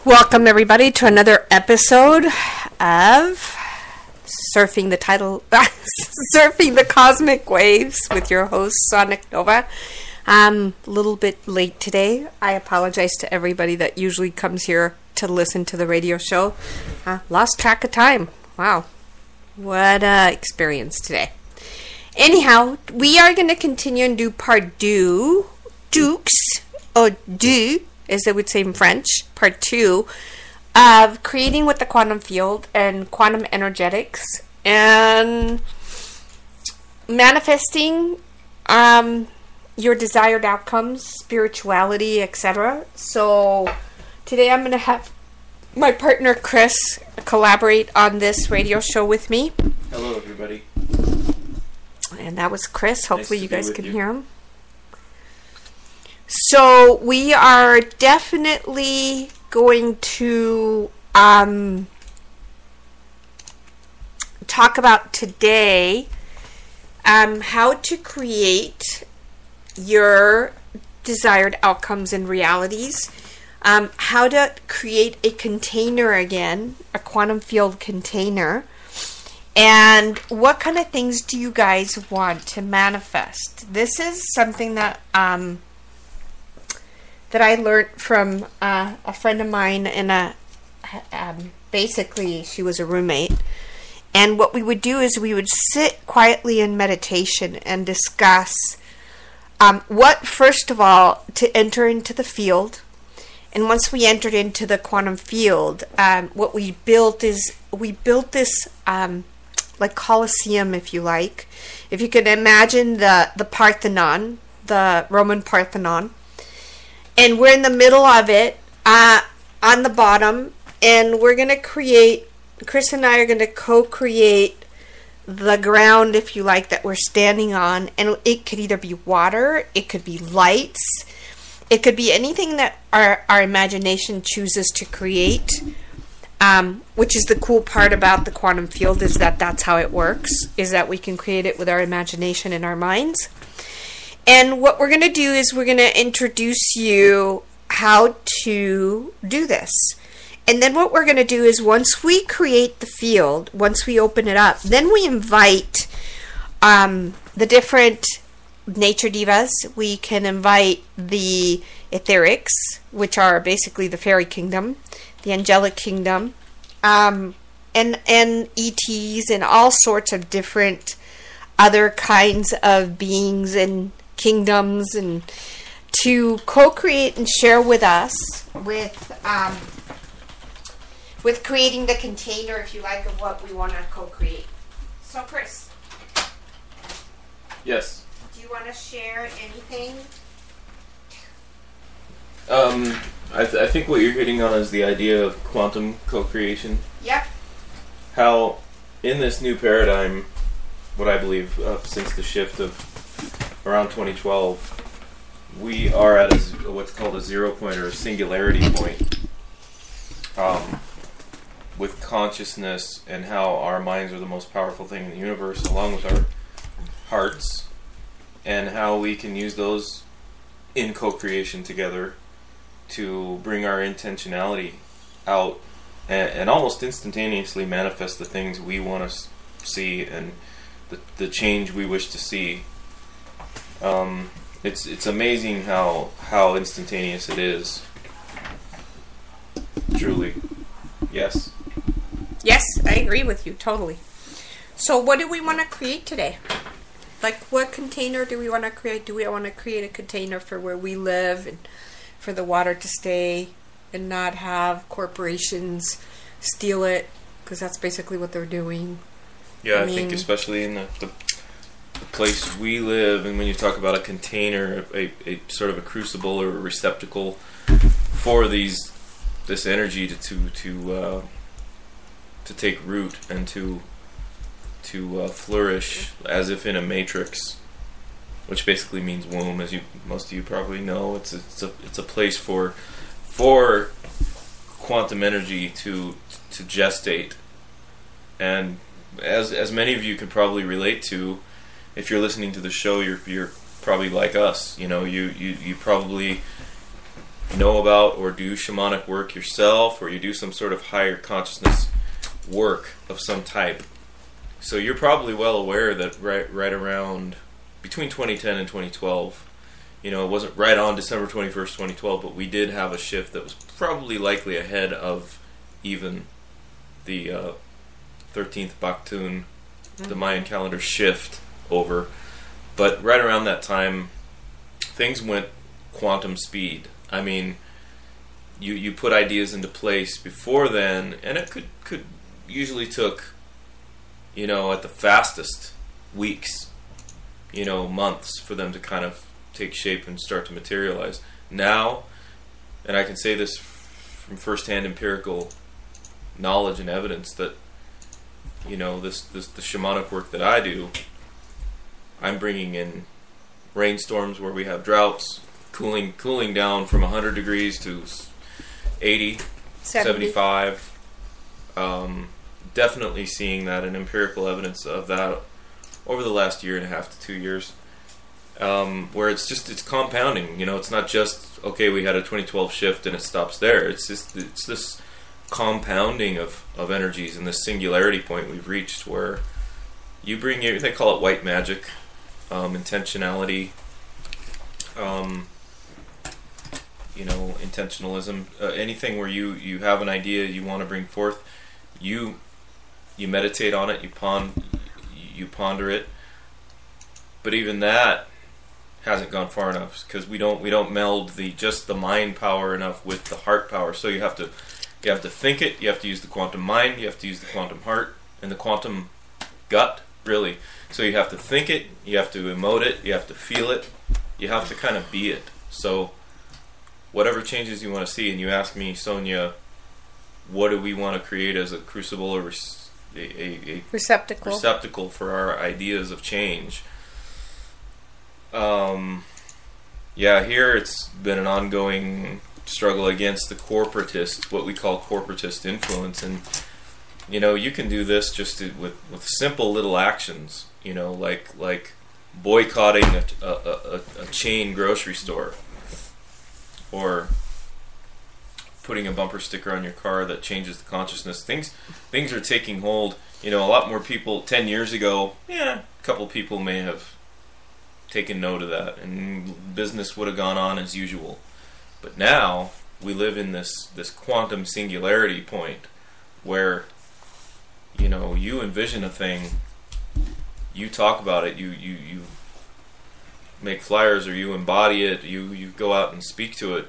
Welcome everybody to another episode of Surfing the Cosmic Waves with your host Sonic Nova. I'm a little bit late today. I apologize to everybody that usually comes here to listen to the radio show. Lost track of time. Wow. What a experience today. Anyhow, we are going to continue and do part deux, as they would say in French, part 2 of creating with the quantum field and quantum energetics and manifesting your desired outcomes, spirituality, etc. So today I'm going to have my partner Chris collaborate on this radio show with me. Hello everybody. And that was Chris. Hopefully you guys can hear him. So we are definitely going to talk about today how to create your desired outcomes and realities, how to create a container again, a quantum field container, and what kind of things do you guys want to manifest. This is something that that I learned from a friend of mine, and basically she was a roommate. And what we would do is we would sit quietly in meditation and discuss what, first of all, to enter into the field. And once we entered into the quantum field, what we built is this like Colosseum, if you like. If you can imagine the Parthenon, the Roman Parthenon. And we're in the middle of it, on the bottom, and we're going to create, Chris and I are going to co-create the ground, if you like, that we're standing on. And it could either be water, it could be lights, it could be anything that our imagination chooses to create, which is the cool part about the quantum field, is that that's how it works, is that we can create it with our imagination in our minds. And what we're going to do is we're going to introduce you how to do this. And then what we're going to do is once we create the field, once we open it up, then we invite the different nature divas. We can invite the etherics, which are basically the fairy kingdom, the angelic kingdom, and ETs and all sorts of different other kinds of beings and kingdoms, and to co-create and share with us with creating the container, if you like, of what we want to co-create. So Chris, yes, do you want to share anything? I think what you're hitting on is the idea of quantum co-creation. Yep. How in this new paradigm, what I believe since the shift of around 2012, we are at what's called a 0 point or a singularity point with consciousness, and how our minds are the most powerful thing in the universe, along with our hearts, and how we can use those in co-creation together to bring our intentionality out and almost instantaneously manifest the things we want to see and the change we wish to see. It's amazing how instantaneous it is. Truly. Yes. Yes, I agree with you totally. So what do we want to create today? Like, what container do we want to create? Do we want to create a container for where we live and for the water to stay and not have corporations steal it? Because that's basically what they're doing. Yeah, I think especially in the place we live, and when you talk about a container, a sort of a crucible or a receptacle for this energy to take root and to flourish, as if in a matrix, which basically means womb, as most of you probably know. It's a place for quantum energy to gestate, and as many of you could probably relate to, if you're listening to the show, you're probably like us. You know, you probably know about or do shamanic work yourself, or you do some sort of higher consciousness work of some type. So you're probably well aware that right around between 2010 and 2012, it wasn't right on December 21st, 2012, but we did have a shift that was probably likely ahead of even the 13th Baktun, the Mayan calendar shift over. But right around that time, things went quantum speed. I mean, you put ideas into place before then, and it could usually took, at the fastest, weeks, months for them to kind of take shape and start to materialize. Now, and I can say this from firsthand empirical knowledge and evidence that, the shamanic work that I do, I'm bringing in rainstorms where we have droughts, cooling down from 100 degrees to 80, 75. Definitely seeing that, and empirical evidence of that over the last year and a half to 2 years, where it's compounding. It's not just, okay, we had a 2012 shift and it stops there. It's this compounding of energies and this singularity point we've reached where you bring they call it white magic, intentionality, intentionalism, anything where you have an idea you want to bring forth, you meditate on it, you ponder it, but even that hasn't gone far enough, because we don't meld just the mind power enough with the heart power. So you have to think it, you have to use the quantum mind, you have to use the quantum heart and the quantum gut, really. So you have to think it, you have to emote it, you have to feel it, you have to kind of be it. So whatever changes you want to see, and you ask me, Sonia, what do we want to create as a crucible or a receptacle for our ideas of change? Here it's been an ongoing struggle against the corporatist, what we call corporatist influence, and you can do this just with simple little actions, like boycotting a chain grocery store, or putting a bumper sticker on your car that changes the consciousness. Things are taking hold. A lot more people 10 years ago, a couple people may have taken note of that, and business would have gone on as usual. But now we live in this quantum singularity point where you envision a thing, you talk about it, you make flyers, or you embody it, you go out and speak to it.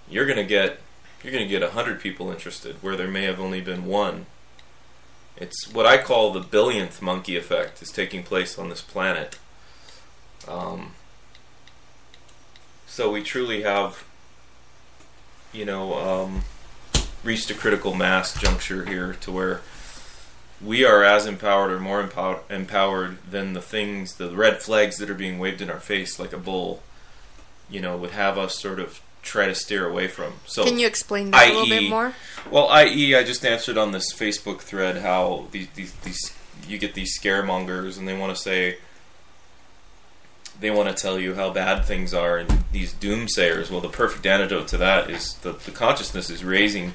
You're gonna get 100 people interested where there may have only been one. It's what I call the billionth monkey effect is taking place on this planet. So we truly have, reached a critical mass juncture here to where we are as empowered or more empowered than the red flags that are being waved in our face like a bull, would have us sort of try to steer away from. So, can you explain that a little bit more? Well, I just answered on this Facebook thread how these you get these scaremongers, and they want to tell you how bad things are, and these doomsayers. Well, the perfect antidote to that is the consciousness is raising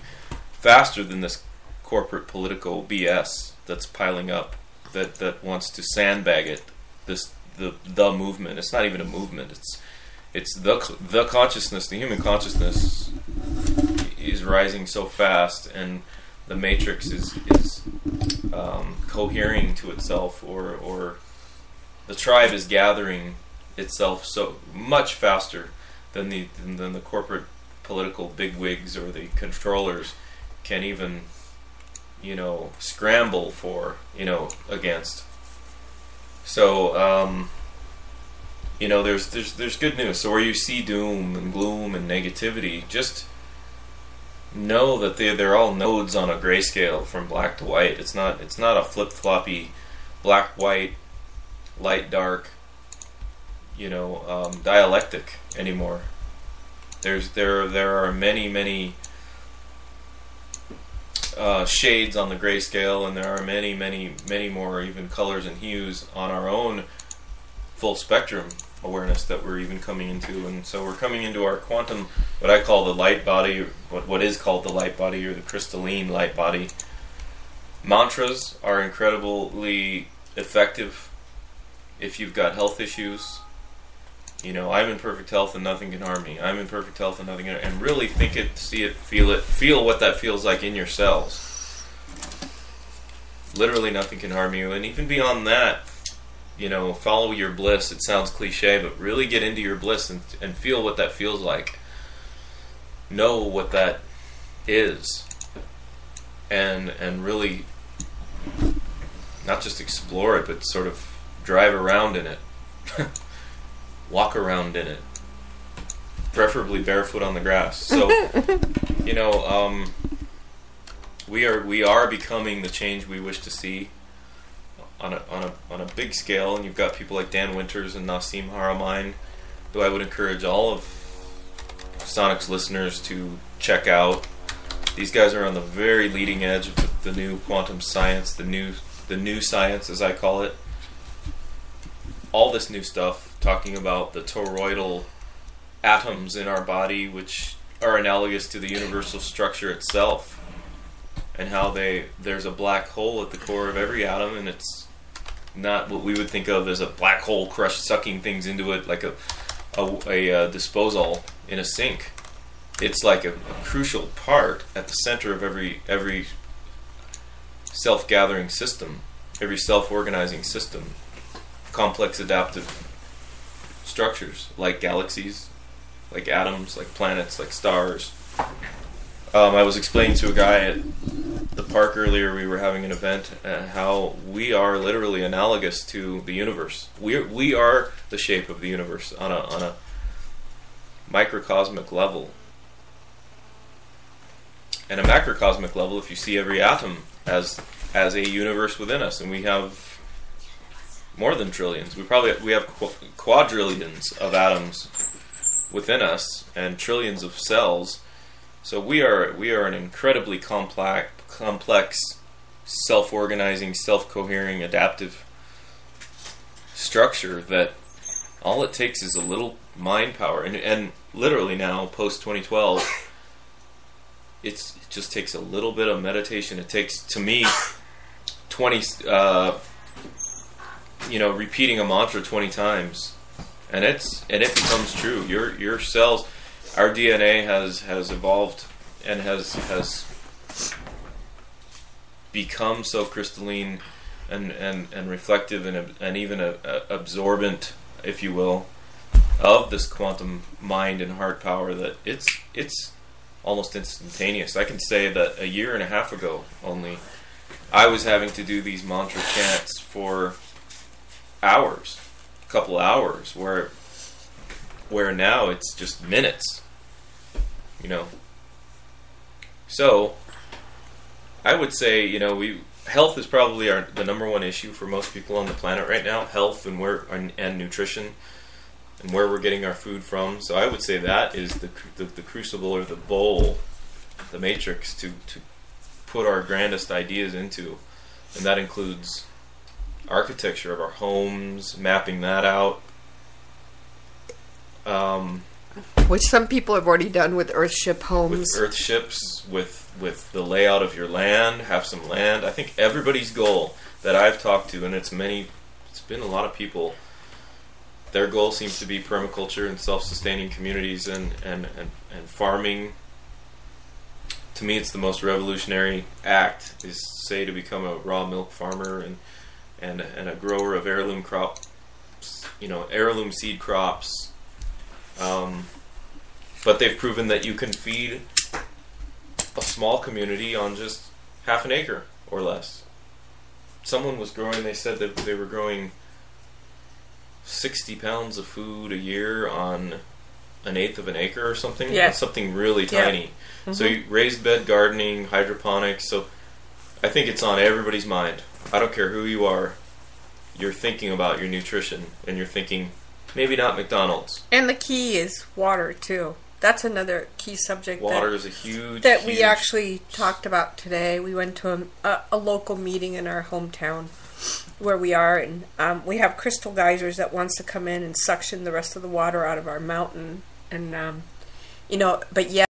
faster than this corporate political BS that's piling up, that wants to sandbag it. The movement. It's not even a movement. It's the consciousness. The human consciousness is rising so fast, and the matrix is cohering to itself, or the tribe is gathering itself so much faster than the corporate political bigwigs or the controllers can even scramble for against. So there's good news. So where you see doom and gloom and negativity, just know that they're all nodes on a grayscale from black to white. It's not a flip-floppy black white, light dark dialectic anymore. There are many shades on the grayscale, and there are many more even colors and hues on our own full spectrum awareness that we're even coming into. And so we're coming into our quantum, what I call the light body, what is called the light body, or the crystalline light body. Mantras are incredibly effective if you've got health issues. You know, I'm in perfect health and nothing can harm me. I'm in perfect health and nothing can, and really think it, see it, feel what that feels like in your cells. Literally nothing can harm you. And even beyond that, you know, follow your bliss. It sounds cliche, but really get into your bliss and feel what that feels like. Know what that is. And really not just explore it, but sort of drive around in it. Walk around in it. Preferably barefoot on the grass. So, you know, we are becoming the change we wish to see on a big scale, and you've got people like Dan Winters and Nassim Haramein, who I would encourage all of Sonic's listeners to check out. These guys are on the very leading edge of the new quantum science, the new science, as I call it. All this new stuff, talking about the toroidal atoms in our body, which are analogous to the universal structure itself, and how there's a black hole at the core of every atom, and it's not what we would think of as a black hole sucking things into it like a disposal in a sink. It's like a crucial part at the center of every self-gathering system, every self-organizing system, complex adaptive structures like galaxies, like atoms, like planets, like stars. I was explaining to a guy at the park earlier, we were having an event, how we are literally analogous to the universe. We are the shape of the universe on a microcosmic level. And a macrocosmic level, if you see every atom as a universe within us, and we have more than trillions. We have quadrillions of atoms within us and trillions of cells. So we are an incredibly complex, self-organizing, self-cohering, adaptive structure that all it takes is a little mind power. And literally now, post-2012, it just takes a little bit of meditation. It takes, to me, repeating a mantra 20 times, and it becomes true. Your cells, our DNA has evolved and has become so crystalline and reflective and even absorbent, if you will, of this quantum mind and heart power that it's almost instantaneous. I can say that a year and a half ago only, I was having to do these mantra chants for hours, a couple hours, where now it's just minutes, you know. So I would say, you know, health is probably the number one issue for most people on the planet right now. Health and nutrition, and where we're getting our food from. So I would say that is the crucible, or the bowl, the matrix to put our grandest ideas into, and that includes architecture of our homes, mapping that out. Which some people have already done with earthship homes. With earthships, with the layout of your land, have some land. I think everybody's goal that I've talked to, and it's been a lot of people, their goal seems to be permaculture and self-sustaining communities and farming. To me, it's the most revolutionary act, is say to become a raw milk farmer and a grower of heirloom crops, heirloom seed crops. But they've proven that you can feed a small community on just half an acre or less. Someone was growing, they said that they were growing 60 pounds of food a year on an eighth of an acre or something. Yeah. That's something really tiny. Yeah. Mm-hmm. So you raised bed gardening, hydroponics. So I think it's on everybody's mind. I don't care who you are. You're thinking about your nutrition, and you're thinking, maybe not McDonald's. And the key is water, too. That's another key subject. Water is a huge... That we actually talked about today. We went to a local meeting in our hometown. where we are, and we have crystal geysers that wants to come in and suction the rest of the water out of our mountain, and but yet